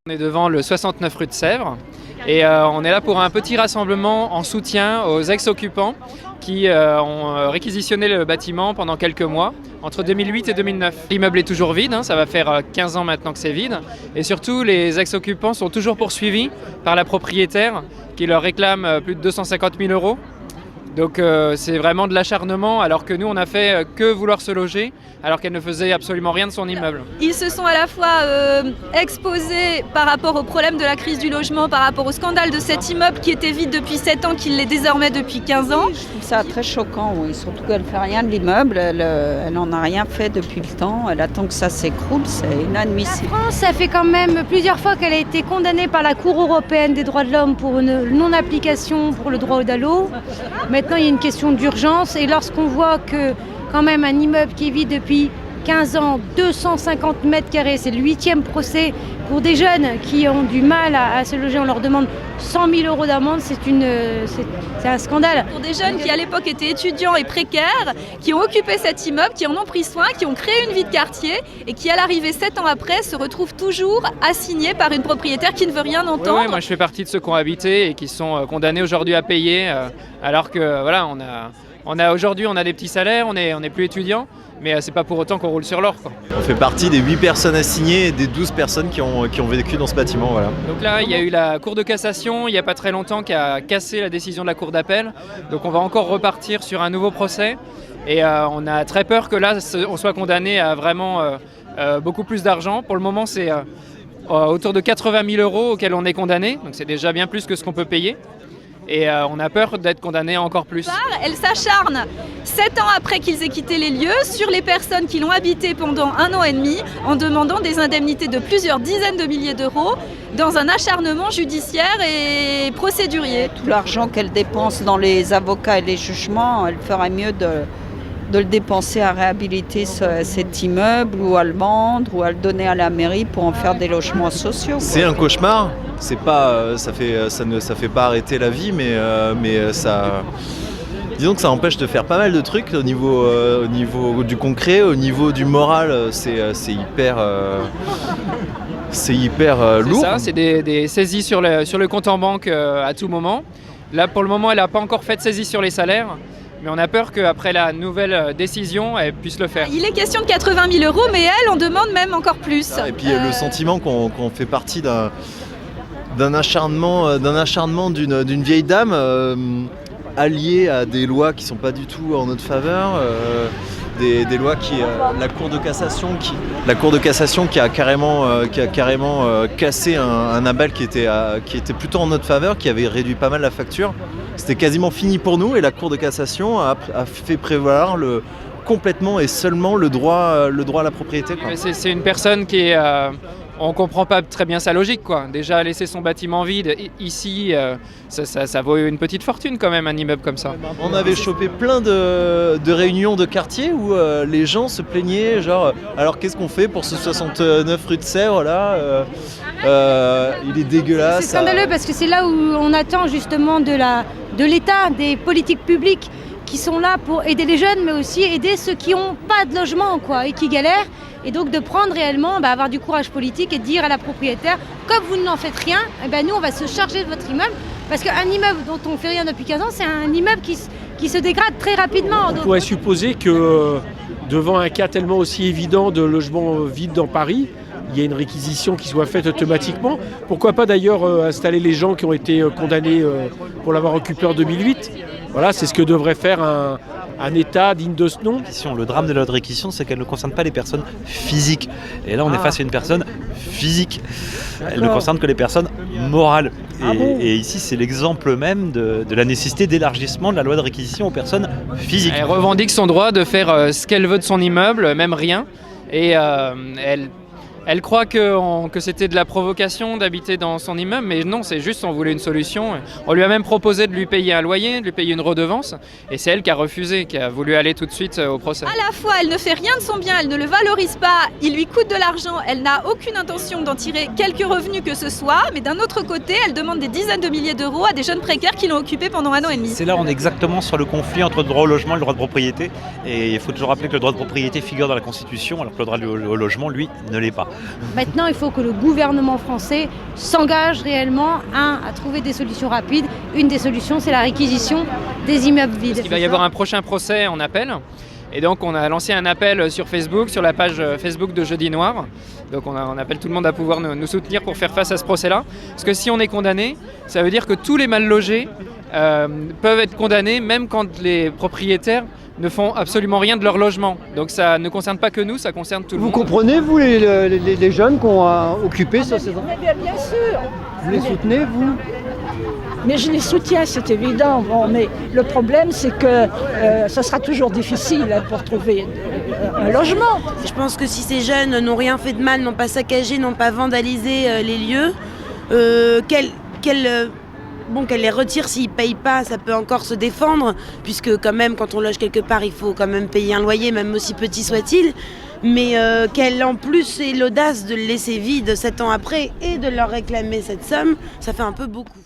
On est devant le 69 rue de Sèvres et on est là pour un petit rassemblement en soutien aux ex-occupants qui ont réquisitionné le bâtiment pendant quelques mois, entre 2008 et 2009. L'immeuble est toujours vide, ça va faire 15 ans maintenant que c'est vide. Et surtout, les ex-occupants sont toujours poursuivis par la propriétaire qui leur réclame plus de 250 000 €. Donc c'est vraiment de l'acharnement, alors que nous on a fait que vouloir se loger, alors qu'elle ne faisait absolument rien de son immeuble. Ils se sont à la fois exposés par rapport au problème de la crise du logement, par rapport au scandale de cet immeuble qui était vide depuis 7 ans, qui l'est désormais depuis 15 ans. Je trouve ça très choquant, oui. Surtout qu'elle ne fait rien de l'immeuble, elle n'en a rien fait depuis le temps, elle attend que ça s'écroule, c'est inadmissible. La France, ça fait quand même plusieurs fois qu'elle a été condamnée par la Cour européenne des droits de l'homme pour une non-application pour le droit à l'eau. Maintenant, il y a une question d'urgence et lorsqu'on voit que quand même un immeuble qui est vide depuis 15 ans, 250 mètres carrés, c'est le 8e procès pour des jeunes qui ont du mal à se loger, on leur demande 100 000 € d'amende, c'est un scandale. Pour des jeunes qui à l'époque étaient étudiants et précaires, qui ont occupé cet immeuble, qui en ont pris soin, qui ont créé une vie de quartier et qui à l'arrivée 7 ans après se retrouvent toujours assignés par une propriétaire qui ne veut rien entendre. Oui, moi je fais partie de ceux qui ont habité et qui sont condamnés aujourd'hui à payer, alors que voilà, aujourd'hui on a des petits salaires, on n'est plus étudiants. Mais c'est pas pour autant qu'on roule sur l'or, quoi. On fait partie des 8 personnes assignées et des 12 personnes qui ont vécu dans ce bâtiment. Voilà. Donc là, il y a eu la Cour de cassation il n'y a pas très longtemps qui a cassé la décision de la Cour d'appel. Donc on va encore repartir sur un nouveau procès. Et on a très peur que là, on soit condamné à vraiment beaucoup plus d'argent. Pour le moment, c'est autour de 80 000 € auxquels on est condamné. Donc c'est déjà bien plus que ce qu'on peut payer. Et on a peur d'être condamné encore plus. Elle s'acharne 7 ans après qu'ils aient quitté les lieux sur les personnes qui l'ont habité pendant 1 an et demi en demandant des indemnités de plusieurs dizaines de milliers d'euros dans un acharnement judiciaire et procédurier. Tout l'argent qu'elle dépense dans les avocats et les jugements, elle ferait mieux de le dépenser à réhabiliter cet immeuble ou à le vendre ou à le donner à la mairie pour en faire des logements sociaux. C'est un cauchemar. C'est pas, ça fait pas arrêter la vie, mais ça, disons que ça empêche de faire pas mal de trucs au niveau du concret, au niveau du moral. C'est hyper lourd. C'est ça, c'est des saisies sur le compte en banque à tout moment. Là, pour le moment, elle n'a pas encore fait de saisie sur les salaires. Mais on a peur qu'après la nouvelle décision, elle puisse le faire. Il est question de 80 000 €, mais elle, on demande même encore plus. Et puis le sentiment qu'on fait partie d'un acharnement d'une vieille dame alliée à des lois qui ne sont pas du tout en notre faveur. Des lois qui la Cour de cassation qui a carrément cassé un ABAL qui était plutôt en notre faveur, qui avait réduit pas mal la facture. C'était quasiment fini pour nous et la Cour de cassation a fait prévaloir complètement et seulement le droit à la propriété, quoi. C'est une personne qui est on comprend pas très bien sa logique, quoi. Déjà laisser son bâtiment vide ici, ça vaut une petite fortune quand même, un immeuble comme ça. On avait chopé plein de réunions de quartier où les gens se plaignaient, genre alors qu'est-ce qu'on fait pour ce 69 rue de Sèvres là, il est dégueulasse. C'est scandaleux parce que c'est là où on attend justement de l'État, des politiques publiques qui sont là pour aider les jeunes, mais aussi aider ceux qui n'ont pas de logement, quoi, et qui galèrent. Et donc de prendre réellement, avoir du courage politique et de dire à la propriétaire, comme vous n'en faites rien, nous on va se charger de votre immeuble. Parce qu'un immeuble dont on ne fait rien depuis 15 ans, c'est un immeuble qui se dégrade très rapidement. On pourrait supposer que devant un cas tellement aussi évident de logement vide dans Paris, il y a une réquisition qui soit faite automatiquement. Pourquoi pas d'ailleurs installer les gens qui ont été condamnés pour l'avoir occupé en 2008 ? Voilà, c'est ce que devrait faire un État digne de ce nom. Le drame de la réquisition, c'est qu'elle ne concerne pas les personnes physiques. Et là, on est face à une personne physique. Elle ne concerne que les personnes morales. Et ici, c'est l'exemple même de la nécessité d'élargissement de la loi de réquisition aux personnes physiques. Elle revendique son droit de faire ce qu'elle veut de son immeuble, même rien. Et Elle croit que c'était de la provocation d'habiter dans son immeuble, mais non, c'est juste on voulait une solution. On lui a même proposé de lui payer un loyer, de lui payer une redevance, et c'est elle qui a refusé, qui a voulu aller tout de suite au procès. À la fois, elle ne fait rien de son bien, elle ne le valorise pas, il lui coûte de l'argent, elle n'a aucune intention d'en tirer quelques revenus que ce soit, mais d'un autre côté, elle demande des dizaines de milliers d'euros à des jeunes précaires qui l'ont occupé pendant 1 an et demi. C'est là on est exactement sur le conflit entre le droit au logement et le droit de propriété. Et il faut toujours rappeler que le droit de propriété figure dans la Constitution, alors que le droit au logement, lui, ne l'est pas. Maintenant, il faut que le gouvernement français s'engage réellement à trouver des solutions rapides. Une des solutions, c'est la réquisition des immeubles vides. Il va y avoir un prochain procès en appel. Et donc on a lancé un appel sur Facebook, sur la page Facebook de Jeudi Noir. Donc on appelle tout le monde à pouvoir nous soutenir pour faire face à ce procès-là. Parce que si on est condamné, ça veut dire que tous les mal logés peuvent être condamnés, même quand les propriétaires ne font absolument rien de leur logement. Donc ça ne concerne pas que nous, ça concerne tout le monde. Vous comprenez, vous, les jeunes qui ont occupé ça, c'est ça ? Bien sûr. Vous les soutenez, vous ? Mais je les soutiens, c'est évident. Bon, mais le problème, c'est que ce sera toujours difficile pour trouver un logement. Je pense que si ces jeunes n'ont rien fait de mal, n'ont pas saccagé, n'ont pas vandalisé les lieux, qu'elle les retire s'ils ne payent pas, ça peut encore se défendre, puisque quand même, quand on loge quelque part, il faut quand même payer un loyer, même aussi petit soit-il. Mais qu'elle en plus ait l'audace de le laisser vide 7 ans après et de leur réclamer cette somme, ça fait un peu beaucoup.